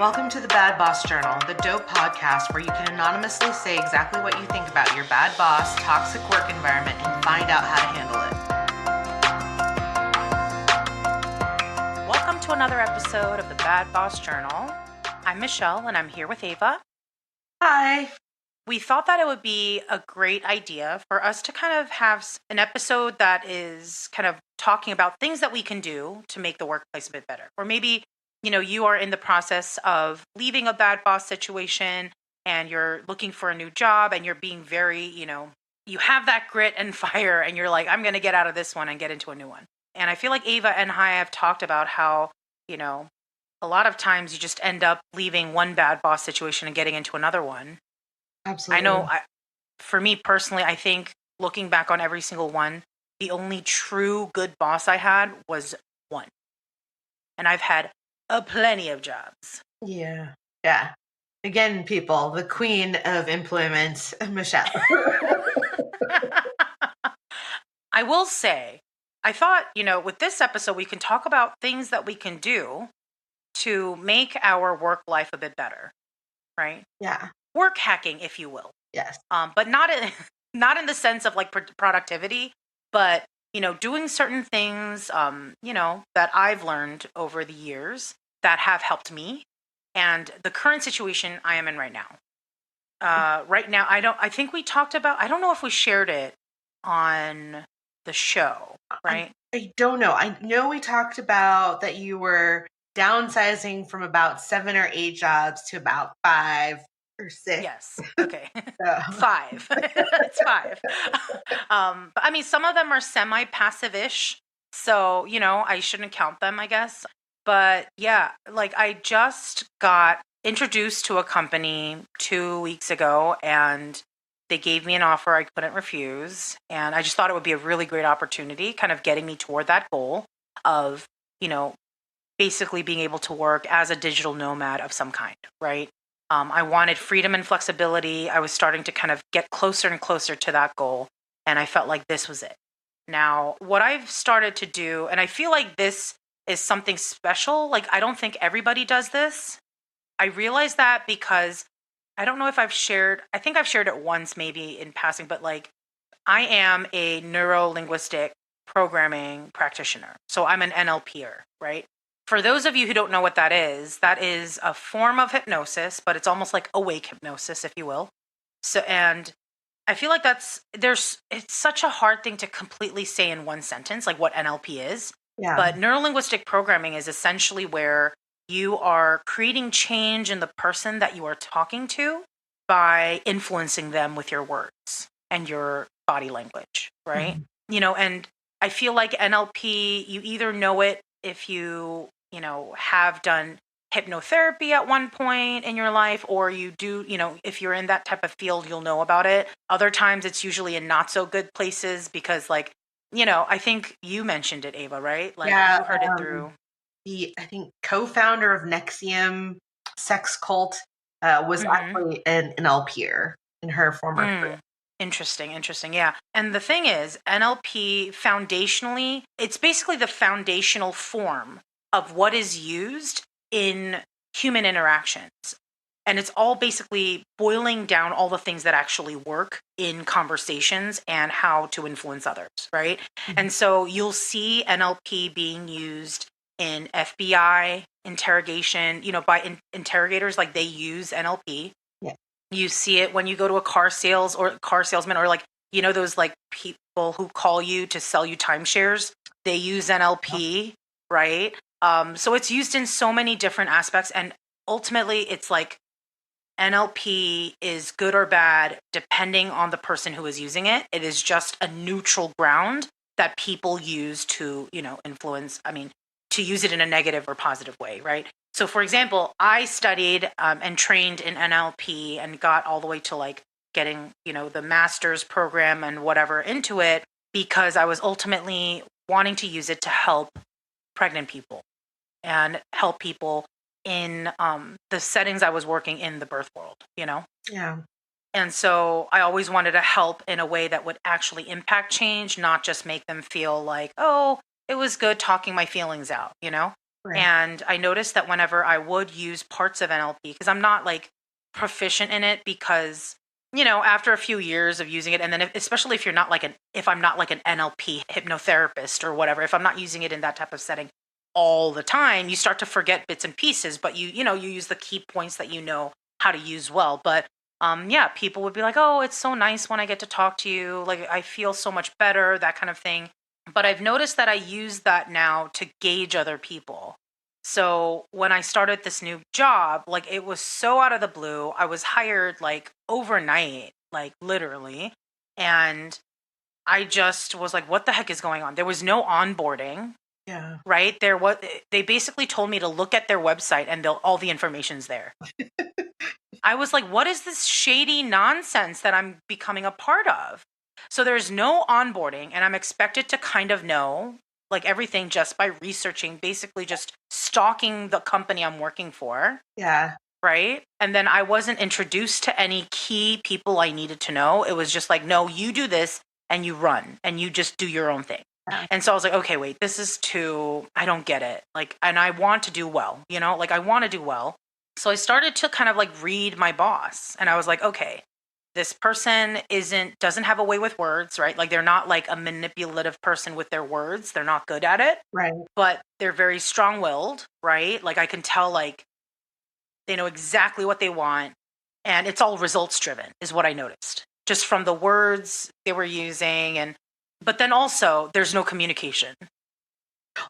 Welcome to the Bad Boss Journal, the dope podcast where you can anonymously say exactly what you think about your bad boss, toxic work environment, and find out how to handle it. Welcome to another episode of the Bad Boss Journal. I'm Michelle, and I'm here with Ava. Hi. We thought that it would be a great idea for us to kind of have an episode that is kind of talking about things that we can do to make the workplace a bit better. Or maybe you are in the process of leaving a bad boss situation and you're looking for a new job and you're being very, you have that grit and fire and you're like, I'm going to get out of this one and get into a new one. And I feel like Ava and I have talked about how, a lot of times you just end up leaving one bad boss situation and getting into another one. Absolutely. I know for me personally, I think looking back on every single one, the only true good boss I had was one. And I've had plenty of jobs. Yeah. Again, people, the queen of employment, Michelle. I will say, I thought, with this episode, we can talk about things that we can do to make our work life a bit better, right? Yeah. Work hacking, if you will. Yes. But not in the sense of like productivity, but doing certain things, that I've learned over the years that have helped me, and the current situation I am in right now. Right now, I think we talked about. I don't know if we shared it on the show, right? I don't know. I know we talked about that you were downsizing from about 7 or 8 jobs to about 5 or 6. Yes. Okay. 5. It's 5. But I mean, some of them are semi-passive-ish, so I shouldn't count them, I guess. But yeah, like I just got introduced to a company 2 weeks ago, and they gave me an offer I couldn't refuse, and I just thought it would be a really great opportunity, kind of getting me toward that goal of basically being able to work as a digital nomad of some kind, right? I wanted freedom and flexibility. I was starting to kind of get closer and closer to that goal, and I felt like this was it. Now, what I've started to do, and I feel like this is something special, like I don't think everybody does this. I realized that because I don't know if I think I've shared it once maybe in passing, but like I am a neuro-linguistic programming practitioner. So I'm an NLPer, right? For those of you who don't know what that is a form of hypnosis, but it's almost like awake hypnosis, if you will. So, and I feel like it's such a hard thing to completely say in one sentence, like what NLP is. Yeah. But neurolinguistic programming is essentially where you are creating change in the person that you are talking to by influencing them with your words and your body language, right? Mm-hmm. And I feel like NLP, you either know it if you have done hypnotherapy at one point in your life, or you do, if you're in that type of field, you'll know about it. Other times it's usually in not so good places because like, I think you mentioned it, Ava, right? Like you heard it through. I think co-founder of Nexium sex cult was actually an NLPer in her former career. Interesting. Yeah. And the thing is, NLP foundationally, it's basically the foundational form of what is used in human interactions. And it's all basically boiling down all the things that actually work in conversations and how to influence others, right? Mm-hmm. And so you'll see NLP being used in FBI interrogation, by interrogators, like they use NLP. Yeah. You see it when you go to a car salesman, or like, those like people who call you to sell you timeshares, they use NLP, right? So it's used in so many different aspects, and ultimately it's like NLP is good or bad depending on the person who is using it. It is just a neutral ground that people use to, influence, to use it in a negative or positive way, right? So for example, I studied and trained in NLP and got all the way to like getting, the master's program and whatever into it because I was ultimately wanting to use it to help pregnant people and help people in the settings I was working in the birth world, Yeah. And so I always wanted to help in a way that would actually impact change, not just make them feel like, oh, it was good talking my feelings out, Right. And I noticed that whenever I would use parts of NLP, because I'm not like proficient in it, because after a few years of using it, and then especially if you're not like if I'm not like an NLP hypnotherapist or whatever, if I'm not using it in that type of setting all the time, you start to forget bits and pieces, but you use the key points that you know how to use well. But yeah, people would be like, "Oh, it's so nice when I get to talk to you. Like I feel so much better," that kind of thing. But I've noticed that I use that now to gauge other people. So when I started this new job, like it was so out of the blue. I was hired like overnight, like literally. And I just was like, what the heck is going on? There was no onboarding, Yeah. right? They basically told me to look at their website and all the information's there. I was like, what is this shady nonsense that I'm becoming a part of? So there's no onboarding, and I'm expected to kind of know like everything just by researching, basically just stalking the company I'm working for. Yeah. Right. And then I wasn't introduced to any key people I needed to know. It was just like, no, you do this and you run and you just do your own thing. Yeah. And so I was like, okay, wait, I don't get it. Like, and I want to do well, like I want to do well. So I started to kind of like read my boss, and I was like, okay, this person doesn't have a way with words, right? Like they're not like a manipulative person with their words. They're not good at it, Right. but they're very strong-willed, right? Like I can tell like they know exactly what they want, and it's all results driven is what I noticed. Just from the words they were using, but then also there's no communication.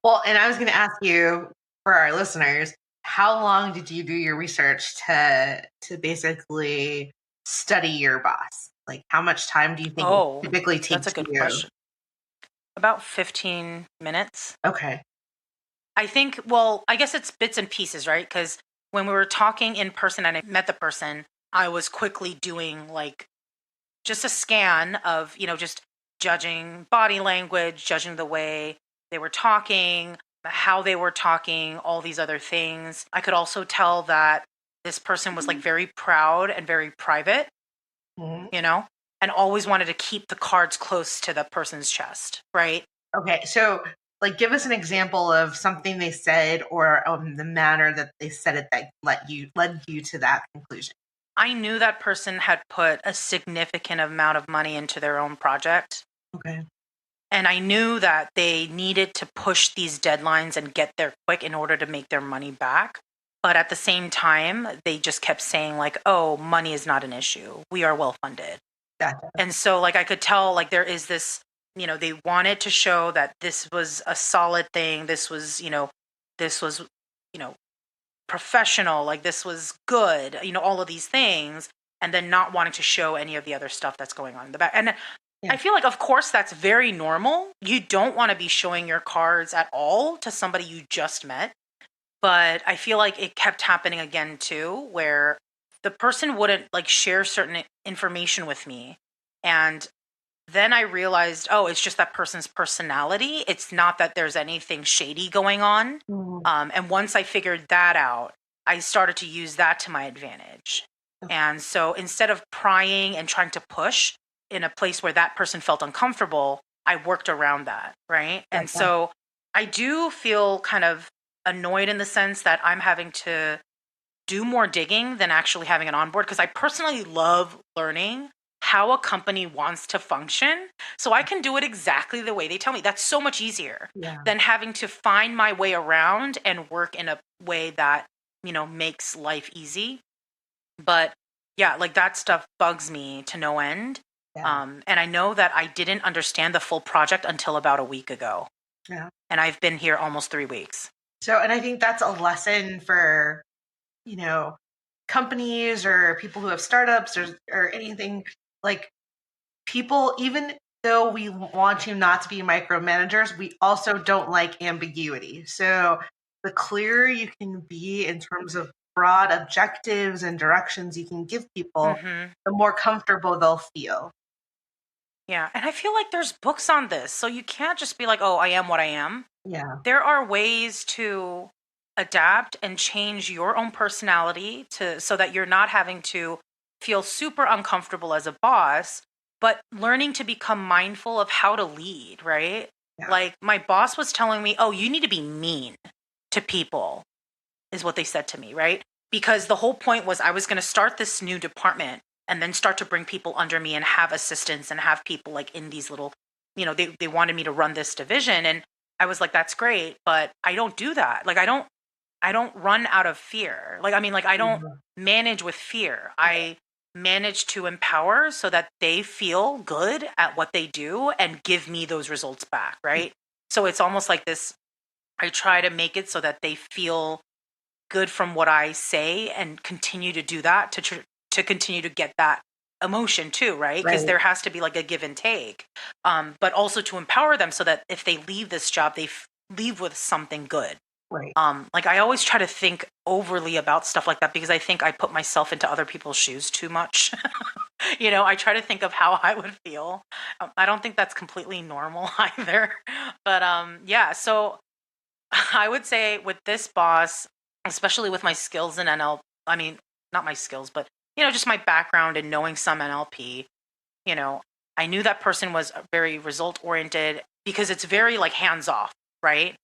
Well, and I was going to ask you, for our listeners, how long did you do your research to basically study your boss? Like, how much time do you think it Oh, typically that's a takes good you? question. About 15 minutes. Okay. I think, well, I guess it's bits and pieces, right? Because when we were talking in person and I met the person, I was quickly doing like just a scan of, just judging body language, judging the way they were talking, how they were talking, all these other things. I could also tell that this person was like very proud and very private, Mhm. and always wanted to keep the cards close to the person's chest, right? Okay. So, like, give us an example of something they said or the manner that they said it that led you to that conclusion. I knew that person had put a significant amount of money into their own project. Okay. And I knew that they needed to push these deadlines and get there quick in order to make their money back. But at the same time, they just kept saying, like, oh, money is not an issue. We are well funded. Gotcha. And so, like, I could tell, like, there is this, they wanted to show that this was a solid thing. This was, you know, professional. Like, this was good, all of these things. And then not wanting to show any of the other stuff that's going on in the back. And Yeah. I feel like, of course, that's very normal. You don't want to be showing your cards at all to somebody you just met. But I feel like it kept happening again, too, where the person wouldn't like share certain information with me. And then I realized, oh, it's just that person's personality. It's not that there's anything shady going on. Mhm. And once I figured that out, I started to use that to my advantage. Okay. And so instead of prying and trying to push in a place where that person felt uncomfortable, I worked around that. Right. And Gotcha. so I do feel kind of annoyed in the sense that I'm having to do more digging than actually having an onboard, because I personally love learning how a company wants to function so I can do it exactly the way they tell me. That's so much easier Yeah. than having to find my way around and work in a way that, makes life easy. But yeah, like that stuff bugs me to no end. Yeah. And I know that I didn't understand the full project until about a week ago. Yeah. And I've been here almost 3 weeks. So, and I think that's a lesson for, companies or people who have startups or anything. Like, people, even though we want you not to be micromanagers, we also don't like ambiguity. So the clearer you can be in terms of broad objectives and directions you can give people, Mm-hmm. the more comfortable they'll feel. Yeah. And I feel like there's books on this. So you can't just be like, oh, I am what I am. Yeah. There are ways to adapt and change your own personality so that you're not having to feel super uncomfortable as a boss, but learning to become mindful of how to lead, right? Yeah. Like my boss was telling me, oh, you need to be mean to people, is what they said to me, right? Because the whole point was I was going to start this new department and then start to bring people under me and have assistants and have people like in these little, they wanted me to run this division. And I was like, that's great, but I don't do that. Like, I don't run out of fear. Like, I mean, like, I don't Mhm. manage with fear. I manage to empower so that they feel good at what they do and give me those results back, right? So it's almost like this. I try to make it so that they feel good from what I say and continue to do that to continue to get that emotion too, right? Because Right, there has to be like a give and take, but also to empower them so that if they leave this job, they leave with something good. right. Like I always try to think overly about stuff like that because I think I put myself into other people's shoes too much. I try to think of how I would feel. I don't think that's completely normal either. But yeah, so I would say with this boss, especially with my skills in NL, I mean, not my skills, but just my background and knowing some NLP, you know, I knew that person was very result oriented because it's very like hands off, right?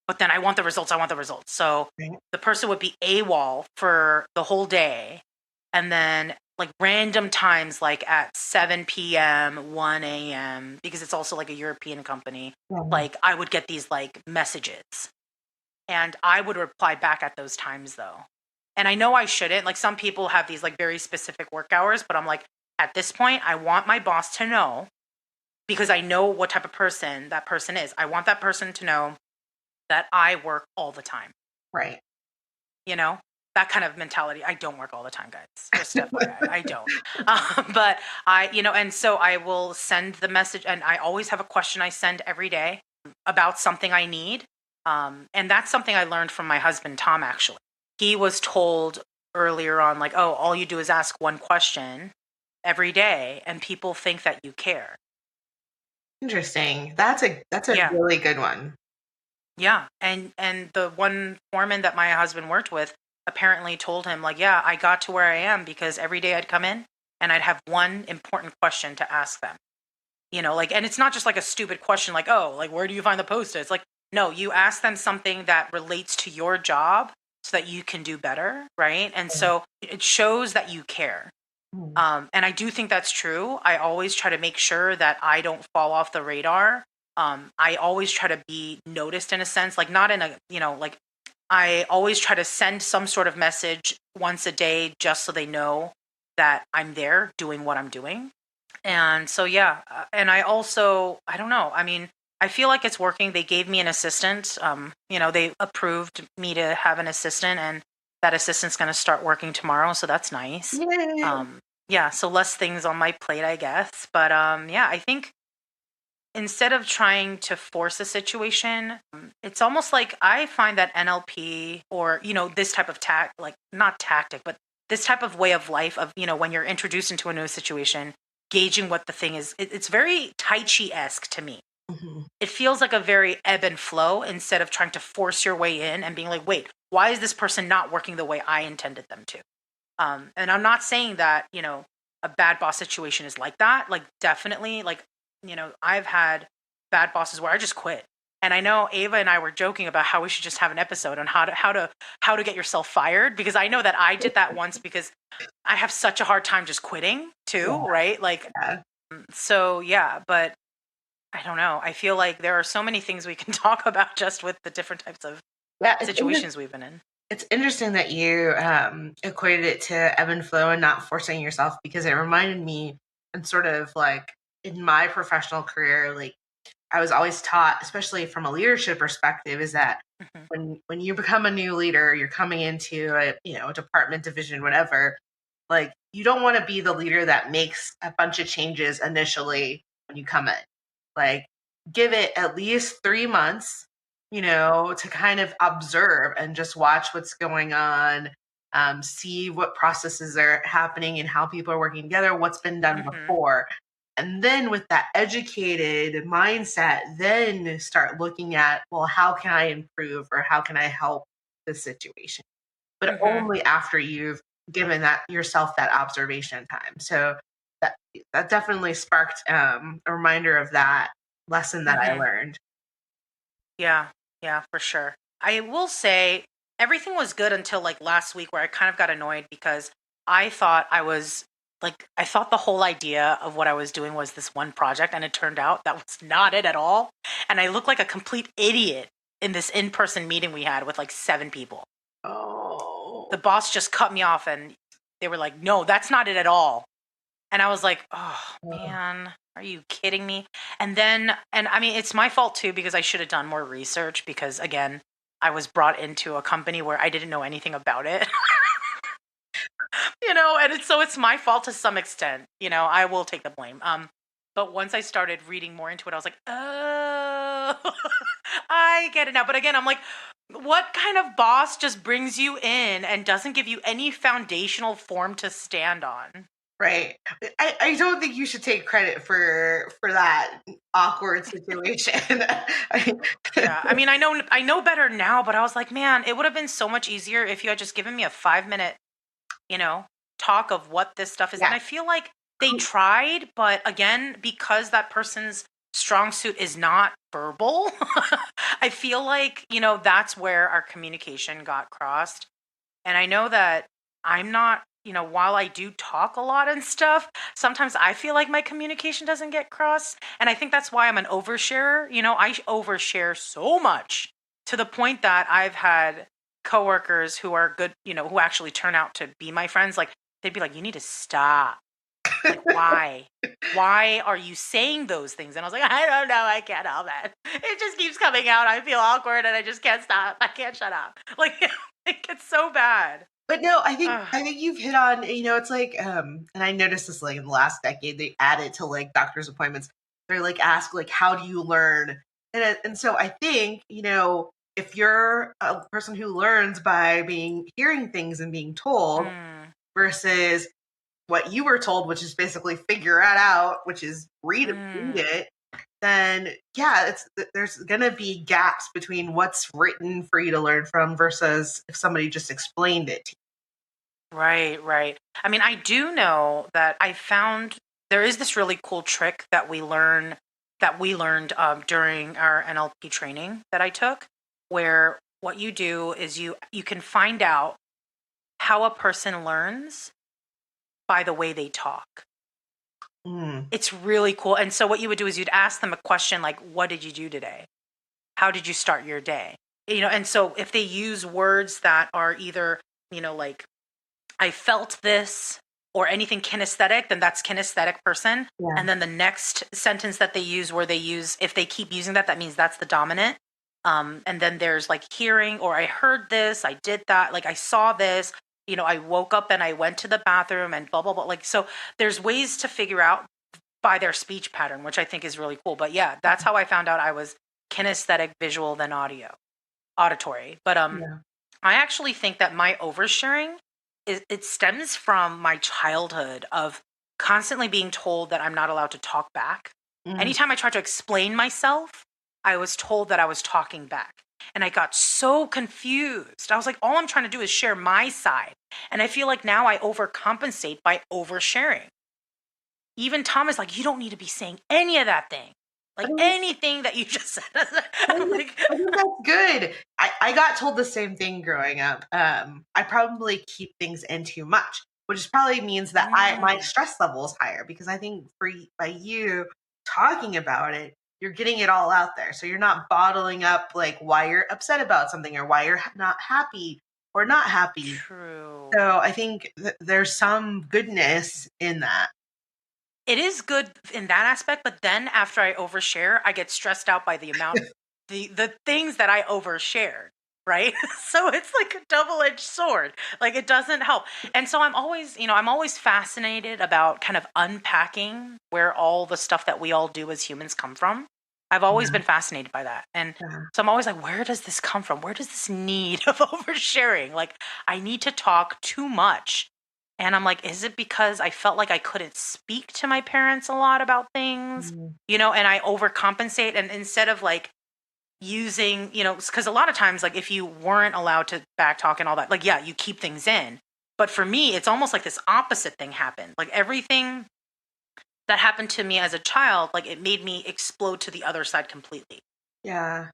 But then I want the results, I want the results. So Right. the person would be AWOL for the whole day. And then like random times, like at 7 p.m., 1 a.m., because it's also like a European company, Yeah. like I would get these like messages and I would reply back at those times though. And I know I shouldn't. Like some people have these like very specific work hours, but I'm like, at this point, I want my boss to know because I know what type of person that person is. I want that person to know that I work all the time, Right. you know? That kind of mentality. I don't work all the time, guys. Just FYI, I don't. But and so I will send the message, and I always have a question I send every day about something I need. And that's something I learned from my husband, Tom, actually. He was told earlier on, like, oh, all you do is ask one question every day, and people think that you care. Interesting. That's a Yeah. really good one. Yeah, and the one foreman that my husband worked with apparently told him like, yeah, I got to where I am because every day I'd come in and I'd have one important question to ask them. Like, and it's not just like a stupid question like, oh, like where do you find the post-its? Like, no, you ask them something that relates to your job so that you can do better, right? And Yeah. so it shows that you care. Mm. And I do think that's true. I always try to make sure that I don't fall off the radar. I always try to be noticed in a sense, like not in a, like I always try to send some sort of message once a day just so they know that I'm there doing what I'm doing. And so, yeah. And I don't know. I mean, I feel like it's working. They gave me an assistant. They approved me to have an assistant, and that assistant's going to start working tomorrow. So that's nice. Yay. Um, yeah. So less things on my plate, I guess. But yeah, I think instead of trying to force a situation, it's almost like I find that NLP or, this type of like not tactic, but this type of way of life of, when you're introduced into a new situation, gauging what the thing is, it's very Tai Chi esque to me. Mhm. It feels like a very ebb and flow instead of trying to force your way in and being like, wait, why is this person not working the way I intended them to? And I'm not saying that, a bad boss situation is like that. Like, definitely, like, I've had bad bosses where I just quit. And I know Ava and I were joking about how we should just have an episode on how to get yourself fired because I know that I did that once because I have such a hard time just quitting too, Yeah. right? Like, Yeah. so yeah, but I don't know. I feel like there are so many things we can talk about just with the different types of Yeah, situations we've been in. it's interesting that you equated it to ebb and flow and not forcing yourself because it reminded me and sort of like in my professional career, like I was always taught, especially from a leadership perspective, is that Hmm. when you become a new leader, you're coming into a department, division, whatever. Like you don't want to be the leader that makes a bunch of changes initially when you come in. Like give it at least 3 months, to kind of observe and just watch what's going on, see what processes are happening and how people are working together, what's been done Hmm. before, and then with that educated mindset, then start looking at, well, how can I improve or how can I help the situation? But Hmm. only after you've given that yourself that observation time. So that that definitely sparked a reminder of that lesson that I Hmm. learned. Yeah, yeah, for sure. I will say everything was good until like last week where I kind of got annoyed because I thought I thought the whole idea of what I was doing was this one project, and it turned out that was not it at all. And I looked like a complete idiot in this in-person meeting we had with like 7 people. The Oh. boss just cut me off and they were like, "No, that's not it at all." And I was like, "Oh, Oh. man, are you kidding me?" And I mean, it's my fault too because I should have done more research because again, I was brought into a company where I didn't know anything about it. So it's my fault to some extent. I will take the blame. But once I started reading more into it, I was like, "Oh, I get it now." But again, I'm like, what kind of boss just brings you in and doesn't give you any foundational form to stand on? Right. I don't think you should take credit for that awkward situation. I, Yeah, I mean, I know better now, but I was like, man, it would have been so much easier if you had just given me a 5 minute, you know, talk of what this stuff is. And yeah. I feel like they tried, but again, because that person's strong suit is not verbal, I feel like, that's where our communication got crossed. And I know that I'm not, while I do talk a lot and stuff, sometimes I feel like my communication doesn't get crossed. And I think that's why I'm an oversharer. I overshare so much to the point that I've had coworkers who are good, who actually turn out to be my friends. Like, they'd be like, "You need to stop. Like, why? Why are you saying those things?" And I was like, "I don't know. I can't help it. It just keeps coming out. I feel awkward and I just can't stop. I can't shut up." Like, it gets so bad. But no, I think Ugh. I think you've hit on, it's like, and I noticed this like in the last decade, they added to like doctor's appointments. They're like ask like how do you learn? And so I think, if you're a person who learns by being hearing things and being told Mm, versus what you were told, which is basically figure it out, which is read mm. it, then yeah, there's gonna be gaps between what's written for you to learn from versus if somebody just explained it to Right, right. I mean, I do know that I found there is this really cool trick that we learned during our NLP training that I took, where what you do is you can find out how a person learns by the way they talk. you. Mm, It's really cool. And so what you would do is you'd ask them a question like, "What did you do today? How did you start your day?" And so if they use words that are either, like, "I felt this," or anything kinesthetic, then that's kinesthetic person. yeah. And then the next sentence that they use where if they keep using that, that means that's the dominant. And then there's like hearing, or "I heard this, I did that, like I saw this, I woke up and I went to the bathroom and blah, blah, blah." Like, so there's ways to figure out by their speech pattern, which I think is really cool. But yeah, that's how I found out I was kinesthetic, visual, then auditory. But Yeah. I actually think that my oversharing it stems from my childhood of constantly being told that I'm not allowed to talk back. Mm. Anytime I tried to explain myself, I was told that I was talking back. And I got so confused. I was like, all I'm trying to do is share my side. And I feel like now I overcompensate by oversharing. Even Tom is like, "You don't need to be saying any of that thing. I Like think, anything that you just said." I I'm think like, I think that's good. I got told the same thing growing up. I probably keep things in too much, which probably means that my mm, stress level is higher because I think by you talking about it, you're getting it all out there. So you're not bottling up like why you're upset about something or why you're not happy or not happy. true. So I think there's some goodness in that. It is good in that aspect, but then after I overshare, I get stressed out by the things that I overshared, right? So it's like a double-edged sword. Like, it doesn't help. And so I'm always fascinated about kind of unpacking where all the stuff that we all do as humans come from. I've always Yeah. been fascinated by that. And Yeah. so I'm always like, where does this come from? Where does this need of oversharing? Like, I need to talk too much. And I'm like, is it because I felt like I couldn't speak to my parents a lot about things? Mm. And I overcompensate. And instead of like using, because a lot of times, like if you weren't allowed to back talk and all that, like, yeah, you keep things in. But for me, it's almost like this opposite thing happened. Like everything that happened to me as a child, like it made me explode to the other side completely. Yeah.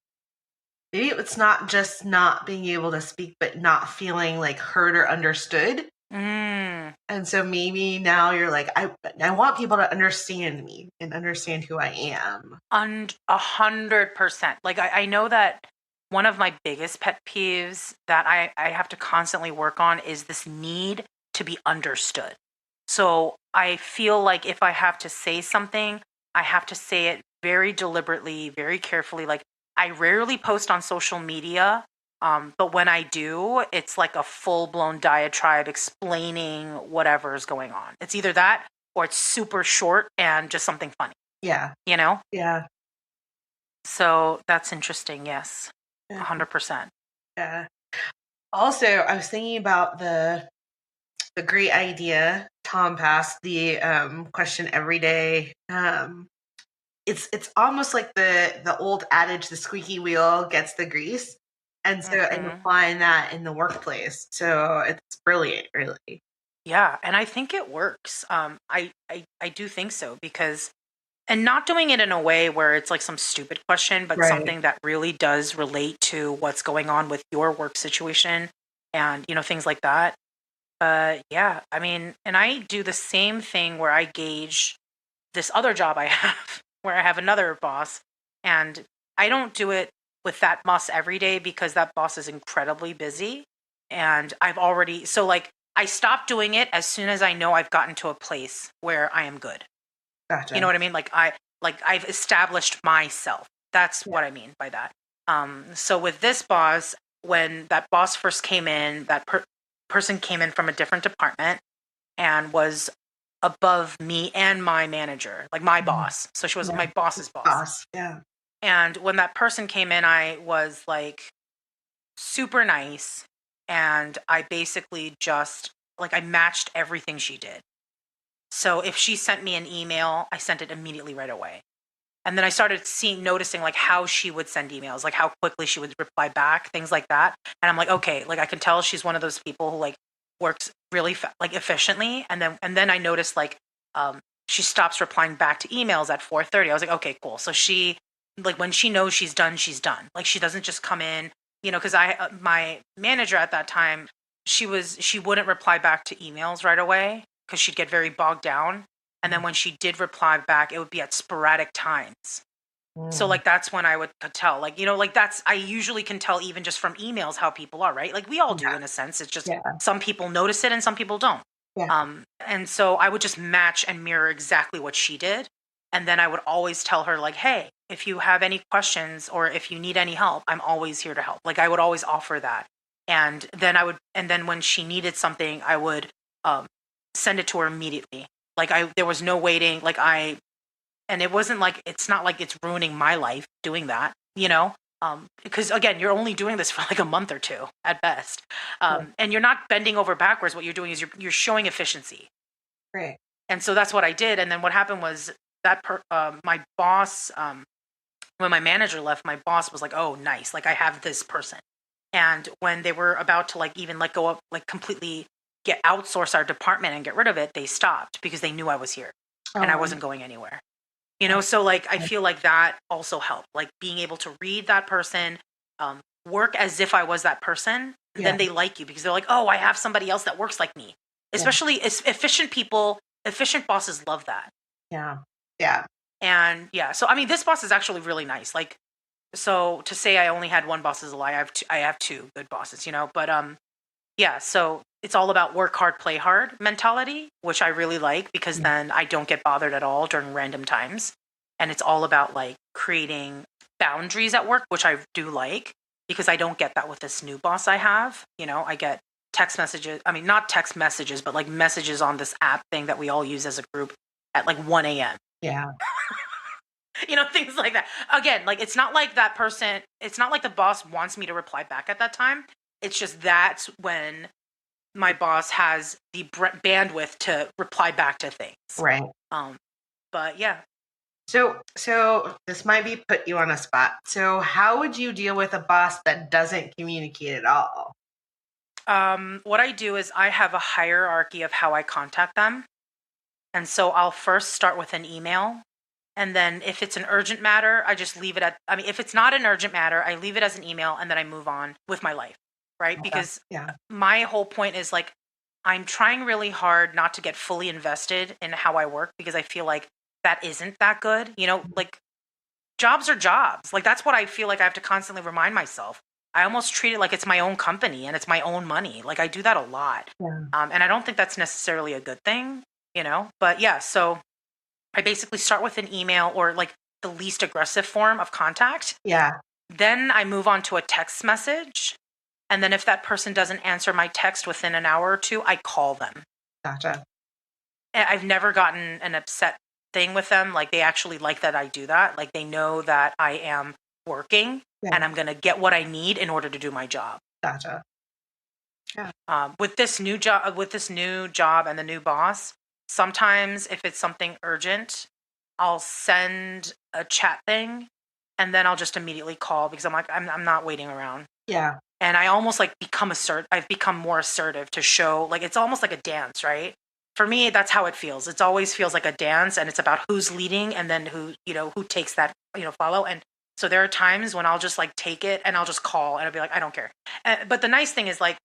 maybe it's not just not being able to speak, but not feeling like heard or understood. Mm. And so maybe now you're like, I want people to understand me and understand who I am. 100%. Like I know that one of my biggest pet peeves that I have to constantly work on is this need to be understood. So I feel like if I have to say something, I have to say it very deliberately, very carefully. Like I rarely post on social media, but when I do, it's like a full blown diatribe explaining whatever is going on. It's either that or it's super short and just something funny, Yeah. you know? Yeah. So that's interesting. Yes, Yeah. 100%. Yeah. Also, I was thinking about the great idea Tom passed, the question every day. It's almost like the old adage, the squeaky wheel gets the grease. And so and Hmm. applying that in the workplace. So it's brilliant, really. Yeah, and I think it works. I do think so because, and not doing it in a way where it's like some stupid question, but Right. something that really does relate to what's going on with your work situation, and things like that. Yeah, I mean, and I do the same thing where I gauge this other job I have where I have another boss, and I don't do it with that boss every day because that boss is incredibly busy, and I've already, so like I stop doing it as soon as I know I've gotten to a place where I am good. You know Gotcha. what I mean? Like I've established myself. That's Yeah. what I mean by that. So with this boss, when that boss first came in, that person came in from a different department and was above me and my manager, like my Mhm. boss. So she was Yeah. my boss's boss. Boss. Yeah. And when that person came in, I was like super nice. And I basically just like I matched everything she did. So if she sent me an email, I sent it immediately right away. And then I started noticing like how she would send emails, like how quickly she would reply back, things like that. And I'm like, okay, like I can tell she's one of those people who like works really like efficiently. And then I noticed like she stops replying back to emails at 4:30. I was like, okay, cool. So she, like, when she knows she's done, she's done. Like she doesn't just come in, because my manager at that time, she wouldn't reply back to emails right away because she'd get very bogged down. And then when she did reply back, it would be at sporadic times. So Mm. like that's when I would tell, like, like that's, I usually can tell even just from emails how people are, right? Like we all do Yeah. in a sense. It's just Yeah. some people notice it and some people don't. Yeah. And so I would just match and mirror exactly what she did. And then I would always tell her, like, hey, if you have any questions or if you need any help, I'm always here to help. Like I would always offer that. And then when she needed something, I would um, send it to her immediately. Like there was no waiting. And it wasn't like, it's not like it's ruining my life doing that, because again, you're only doing this for like a month or two at best. Yeah. And you're not bending over backwards. What you're doing is you're showing efficiency. Great. And so that's what I did. And then what happened was that my boss, when my manager left, my boss was like, oh, nice. Like I have this person. And when they were about to like even let go of, like completely get outsource our department and get rid of it, they stopped because they knew I was here and I Oh, wasn't going anywhere. So like I feel like that also helped, like being able to read that person, work as if I was that person. yeah. Then they like you because they're like, oh, I have somebody else that works like me. Yeah. Especially efficient people, efficient bosses love that. Yeah. Yeah. And yeah, so I mean, this boss is actually really nice. Like, so to say I only had one boss is a lie. I have two good bosses, But yeah, so it's all about work hard, play hard mentality, which I really like because Yeah. then I don't get bothered at all during random times. And it's all about like creating boundaries at work, which I do like because I don't get that with this new boss I have. I get text messages. I mean, not text messages, but like messages on this app thing that we all use as a group at like 1 a.m. Yeah. Things like that. Again, like it's not like the boss wants me to reply back at that time. It's just that's when my boss has the bandwidth to reply back to things. Right. Um, but yeah. So this might be put you on a spot. So how would you deal with a boss that doesn't communicate at all? What I do is I have a hierarchy of how I contact them. And so I'll first start with an email. And then if it's an urgent matter, I just leave it at, I mean, if it's not an urgent matter, I leave it as an email and then I move on with my life. Right. Okay. Because Yeah. my whole point is like, I'm trying really hard not to get fully invested in how I work because I feel like that isn't that good. You know, like jobs are jobs. Like that's what I feel like I have to constantly remind myself. I almost treat it like it's my own company and it's my own money. Like I do that a lot. Yeah. And I don't think that's necessarily a good thing, you know? But yeah, so I basically start with an email or like the least aggressive form of contact. Yeah. Then I move on to a text message. And then if that person doesn't answer my text within an hour or two, I call them. Gotcha. I've never gotten an upset thing with them. Like they actually like that I do that. Like they know that I am working and Yeah. I'm going to get what I need in order to do my job. Gotcha. Yeah. With this new job and the new boss, sometimes if it's something urgent, I'll send a chat thing and then I'll just immediately call because I'm like, I'm not waiting around. Yeah. And I almost like I've become more assertive to show like it's almost like a dance, right? For me, that's how it feels. It always feels like a dance and it's about who's leading and then who takes that, follow. And so there are times when I'll just like take it and I'll just call and I'll be like, I don't care. But the nice thing is like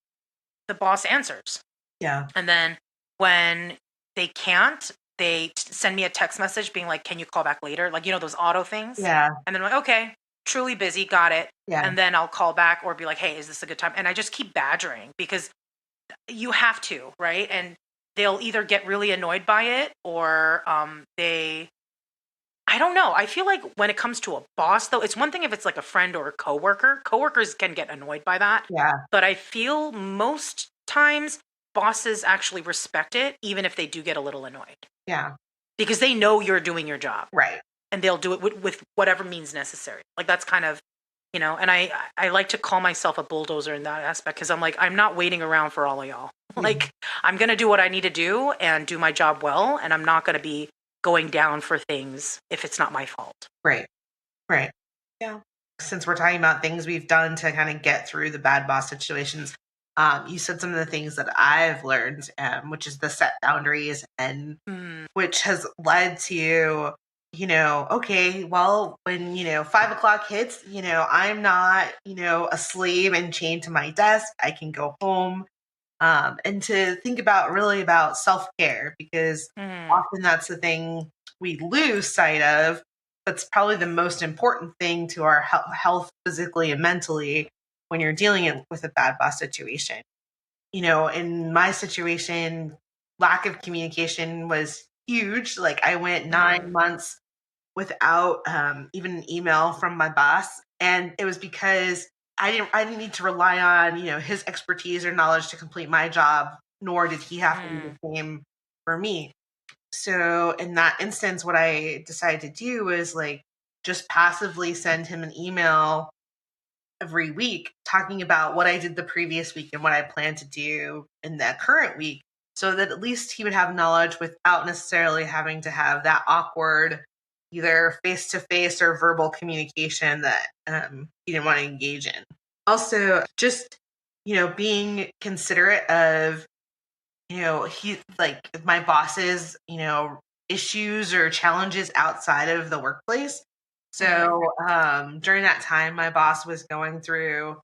the boss answers. Yeah. And then when they can't, they send me a text message being like, can you call back later? Like, those auto things. Yeah. And then I'm like, okay, truly busy, got it. Yeah. And then I'll call back or be like, hey, is this a good time? And I just keep badgering because you have to, right? And they'll either get really annoyed by it or I don't know. I feel like when it comes to a boss, though, it's one thing if it's like a friend or a coworker. Coworkers can get annoyed by that. Yeah. But I feel most times bosses actually respect it, even if they do get a little annoyed. Yeah. Because they know you're doing your job. Right. And they'll do it with whatever means necessary. Like that's kind of, and I like to call myself a bulldozer in that aspect because I'm like, I'm not waiting around for all of y'all. Mm-hmm. Like I'm going to do what I need to do and do my job well. And I'm not going to be going down for things if it's not my fault. Right. Right. Yeah. Since we're talking about things we've done to kind of get through the bad boss situations, you said some of the things that I've learned, which is the set boundaries and which has led to, okay, well, when, 5 o'clock hits, I'm not, a slave and chained to my desk. I can go home. And to think about self-care because often that's the thing we lose sight of. That's probably the most important thing to our health physically and mentally when you're dealing with a bad boss situation. In my situation, lack of communication was huge. Like I went 9 months without even an email from my boss, and it was because I didn't need to rely on his expertise or knowledge to complete my job, nor did he have to do the same for me. So in that instance, what I decided to do was like just passively send him an email every week talking about what I did the previous week and what I plan to do in the current week, so that at least he would have knowledge without necessarily having to have that awkward either face-to-face or verbal communication that he didn't want to engage in. Also, just being considerate of he like my boss's issues or challenges outside of the workplace. So during that time, my boss was going through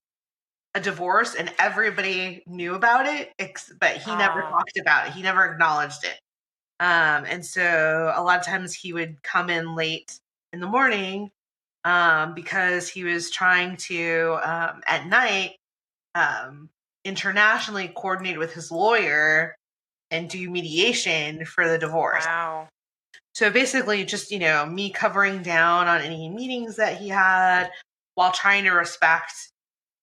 a divorce and everybody knew about it, but he never talked about it. He never acknowledged it. And so a lot of times he would come in late in the morning because he was trying to, at night, internationally coordinate with his lawyer and do mediation for the divorce. Wow. So basically just, me covering down on any meetings that he had while trying to respect,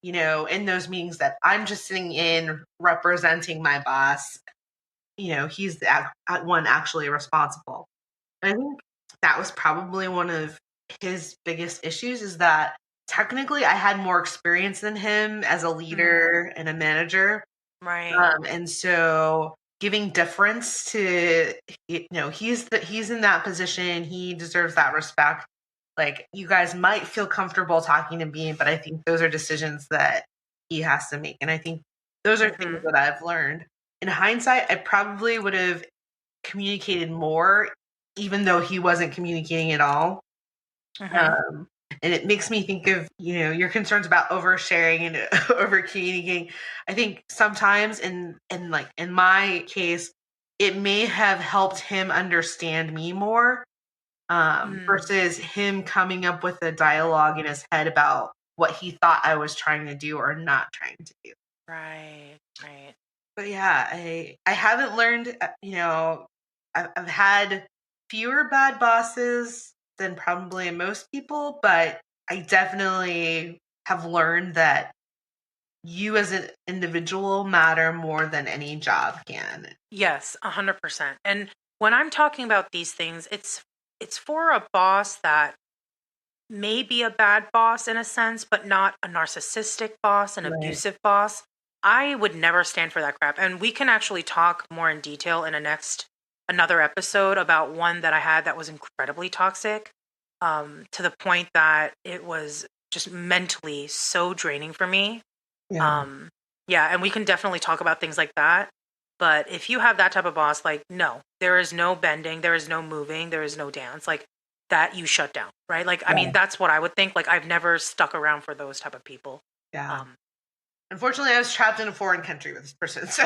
in those meetings that I'm just sitting in representing my boss, he's the one actually responsible. And I think that was probably one of his biggest issues is that technically I had more experience than him as a leader and a manager. Right. And so giving deference to he's in that position, he deserves that respect. Like you guys might feel comfortable talking to me, but I think those are decisions that he has to make, and I think those are things that I've learned. In hindsight, I probably would have communicated more even though he wasn't communicating at all. Mm-hmm. And it makes me think of, your concerns about oversharing and over communicating. I think sometimes in my case, it may have helped him understand me more, versus him coming up with a dialogue in his head about what he thought I was trying to do or not trying to do. Right, right. But yeah, I haven't learned. I've had fewer bad bosses than probably most people, but I definitely have learned that you as an individual matter more than any job can. Yes, 100%. And when I'm talking about these things, it's for a boss that may be a bad boss in a sense, but not a narcissistic boss, an Right. abusive boss. I would never stand for that crap. And we can actually talk more in detail in another episode about one that I had that was incredibly toxic, to the point that it was just mentally so draining for me. Yeah. Um, yeah, and we can definitely talk about things like that. But if you have that type of boss, like, no, there is no bending, there is no moving, there is no dance. Like, that you shut down, right? Like, I mean, Yeah. that's what I would think. Like, I've never stuck around for those type of people. Yeah. Um, Unfortunately, I was trapped in a foreign country with this person. So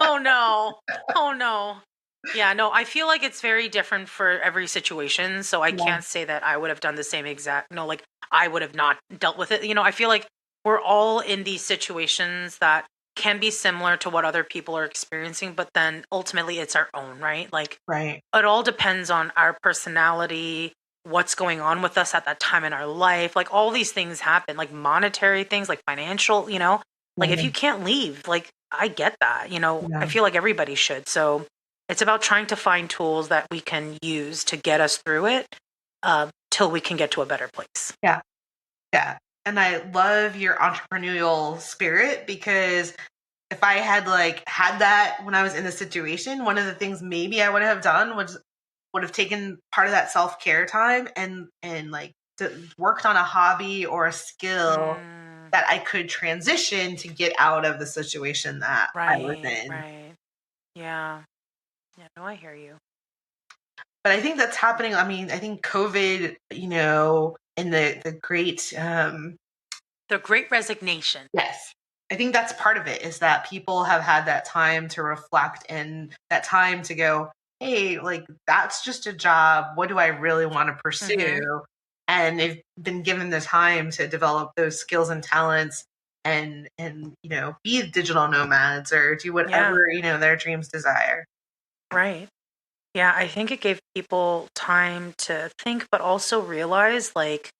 oh no, oh no. Yeah, no, I feel like it's very different for every situation. So I yeah. can't say that I would have done the same exact, no, like I would have not dealt with it. I feel like we're all in these situations that can be similar to what other people are experiencing, but then ultimately it's our own, right? Like, Right. it all depends on our personality, what's going on with us at that time in our life. Like, all these things happen, like monetary things, like financial, like if Yeah. you can't leave, like, I get that, I Yeah. feel like everybody should. So it's about trying to find tools that we can use to get us through it, till we can get to a better place. Yeah. Yeah. And I love your entrepreneurial spirit, because if I had had that when I was in the situation, one of the things maybe I would have done was would have taken part of that self-care time and worked on a hobby or a skill Mm, that I could transition to get out of the situation that I was right, in. right. Yeah. Yeah, no, I hear you. But I think that's happening. I mean, I think COVID, and the great The great resignation. yes. I think that's part of it, is that people have had that time to reflect and that time to go, hey, that's just a job. What do I really want to Mm-hmm. pursue? And they've been given the time to develop those skills and talents and be digital nomads or do Yeah, whatever, their dreams desire. right. Yeah, I think it gave people time to think, but also realize, like,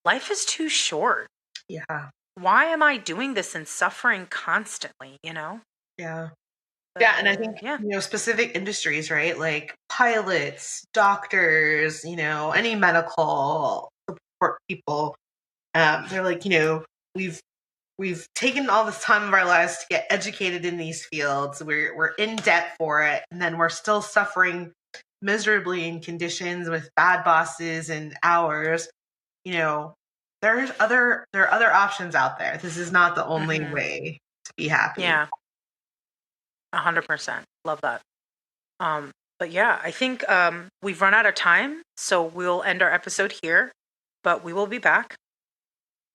life is too short. Yeah. Why am I doing this and suffering constantly, Yeah. Yeah, and I But think, yeah. specific industries, right? Like pilots, doctors, any medical support people. They're like, we've we've taken all this time of our lives to get educated in these fields. We're in debt for it, and then we're still suffering miserably in conditions with bad bosses and hours. You know, there are other options out there. This is not the only Hmm. way to be happy. Yeah, 100%. Love that. Um, but yeah, I think we've run out of time, so we'll end our episode here, but we will be back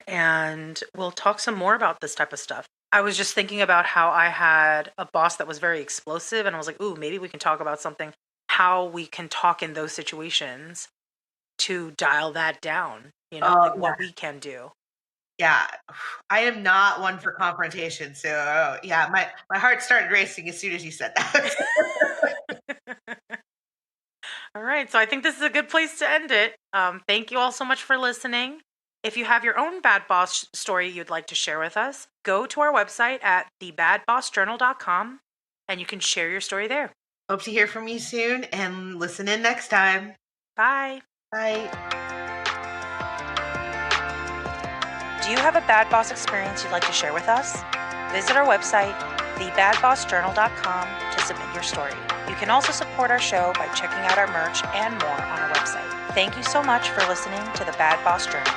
and we'll talk some more about this type of stuff. I was just thinking about how I had a boss that was very explosive, and I was like, ooh, maybe we can talk about something, how we can talk in those situations to dial that down, Oh like yeah, what we can do. yeah. I am not one for confrontation, so yeah, my heart started racing as soon as you said that. All right, so I think this is a good place to end it. Thank you all so much for listening. If you have your own bad boss story you'd like to share with us, go to our website at thebadbossjournal.com and you can share your story there. Hope to hear from you soon and listen in next time. Bye. Bye. Do you have a bad boss experience you'd like to share with us? Visit our website, thebadbossjournal.com, to submit your story. You can also support our show by checking out our merch and more on our website. Thank you so much for listening to the Bad Boss Journal.